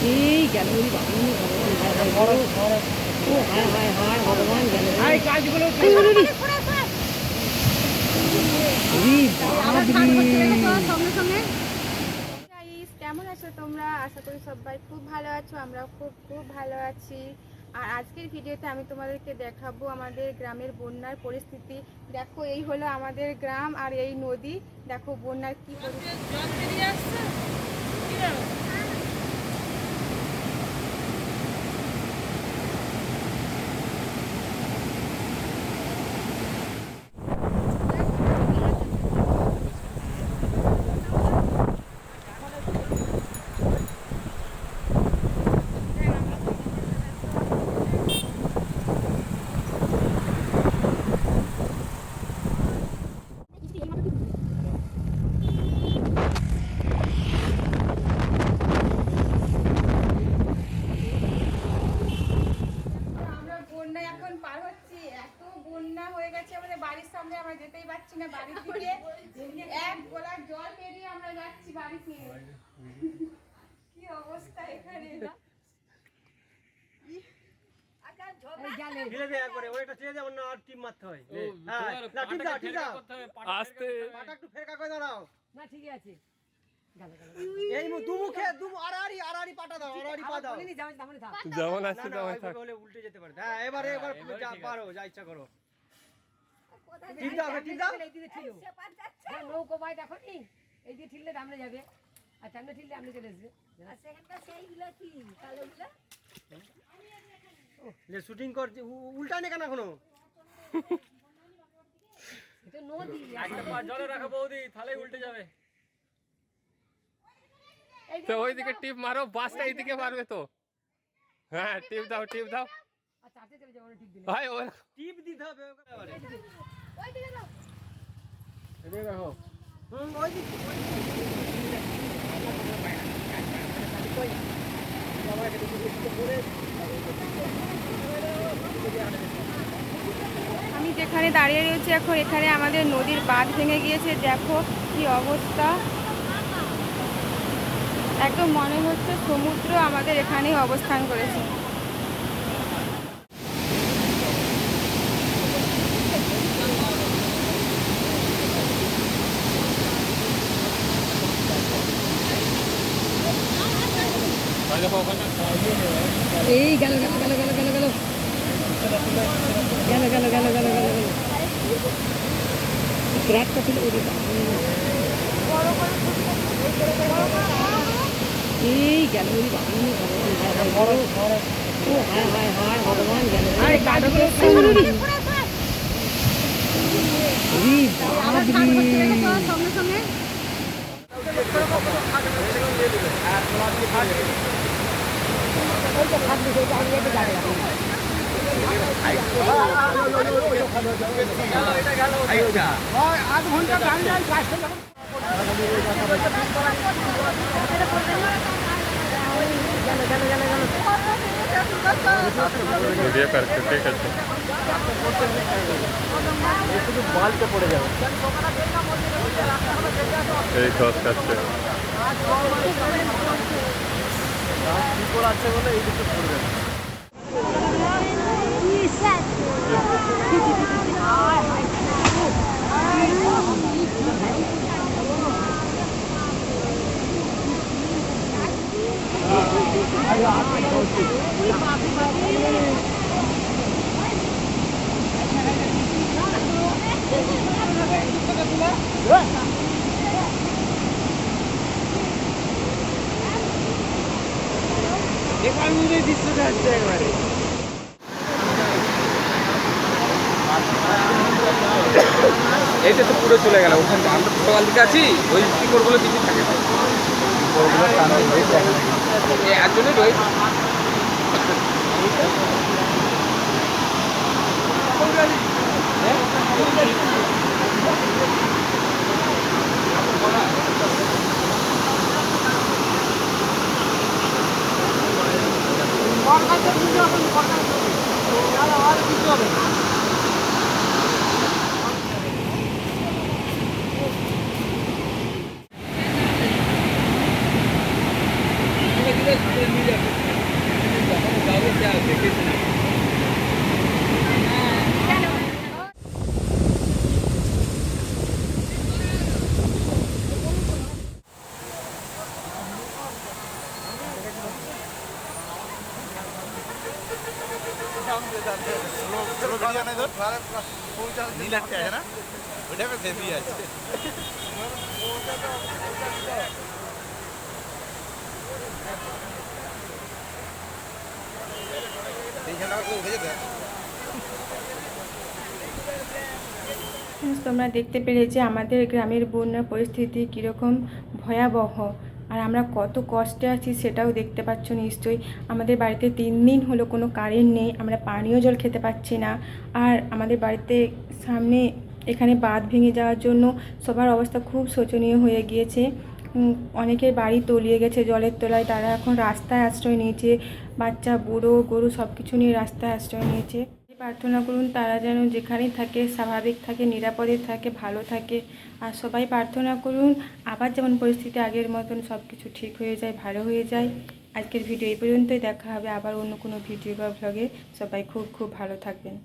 এই গেল ভগবান, ও হায় হায় হায় ভগবান গেল কাজগুলো সঙ্গে সঙ্গে। কেমন আছো তোমরা? আশা করি সবাই খুব ভালো আছো, আমরা খুব ভালো আছি। আর আজকের ভিডিওতে আমি তোমাদেরকে দেখাবো আমাদের গ্রামের বন্যার পরিস্থিতি। দেখো এই হলো আমাদের গ্রাম আর এই নদী, দেখো বন্যার কি পরিস্থিতি। বাড়ির সামনে আমরা যেতেই পারছি না, বাড়ির দিকে এক গোলা জল পেরিয়ে আমরা যাচ্ছি বাড়িতে। কি অবস্থা এখানে। উল্টে যেতে পারে। হ্যাঁ এবারে পারো, যা ইচ্ছা করো। নৌকো ভাই দেখো নি, এই দিয়ে ঠিকলে দামড়ে যাবে, আর সামনে ঠিকলে আপনি চলে আসবে। শুটিং করছে উল্টা নেই কেন এখনো? জলে রাখা বৌদি, তাহলে উল্টে যাবে। তো ওইদিকে টিপ মারো, বাসটা এইদিকে মারবে তো। হ্যাঁ টিপ দাও, টিপ দাও। ভাই ও টিপ দিতে হবে এদিকে দেখো। আমি যেখানে দাঁড়িয়ে রয়েছি এখন, এখানে আমাদের নদীর বাঁধ ভেঙে গিয়েছে। দেখো কি অবস্থা, একদম মনে হচ্ছে সমুদ্র আমাদের এখানেই অবস্থান করেছে। এই গেল গেল গেল গেল গেল গেল গেল গেল গেল গেল গেল গেল রাতটা ছিল এই গেল ভগবান, ও হায় হায় হায় ভগবান গেল কাজগুলো সঙ্গে সঙ্গে আধ ঘন্টা বালতে পড়ে যাবে, এই ঘাস কাটছে আছে বলে এই দিকে পড়ে যাবে। এখান থেকে দৃশ্যটা হচ্ছে একবারে এইটা তো পুরো চলে গেল। ওখান থেকে আমরা সকাল দিকে আছি, ওই শিকড়গুলো কিছু থাকে না, এর জন্যই রয়েছে। তোমরা দেখতে পেলে যে আমাদের গ্রামের বন্যা পরিস্থিতি কীরকম ভয়াবহ, আর আমরা কত কষ্টে আছি সেটাও দেখতে পাচ্ছ নিশ্চয়ই। আমাদের বাড়িতে 3 দিন হলো কোনো কারেন্ট নেই, আমরা পানীয় জল খেতে পাচ্ছি না। আর আমাদের বাড়িতে সামনে এখানে বাঁধ ভেঙে যাওয়ার জন্য সবার অবস্থা খুব শোচনীয় হয়ে গিয়েছে। অনেকের বাড়ি তলিয়ে গেছে জলের তলায়, তারা এখন রাস্তায় আশ্রয় নিয়েছে। বাচ্চা বুড়ো গরু সব কিছু নিয়ে রাস্তায় আশ্রয় নিয়েছে। প্রার্থনা করুন তারা যেন যেখানেই থাকে স্বাভাবিক থাকে, নিরাপদে থাকে, ভালো থাকে। আর সবাই প্রার্থনা করুন আবার যেমন পরিস্থিতি আগের মতন সব কিছু ঠিক হয়ে যায়, ভালো হয়ে যায়। আজকের ভিডিও এই পর্যন্তই, দেখা হবে আবার অন্য কোনো ভিডিও বা ভ্লগে। সবাই খুব খুব ভালো থাকবেন।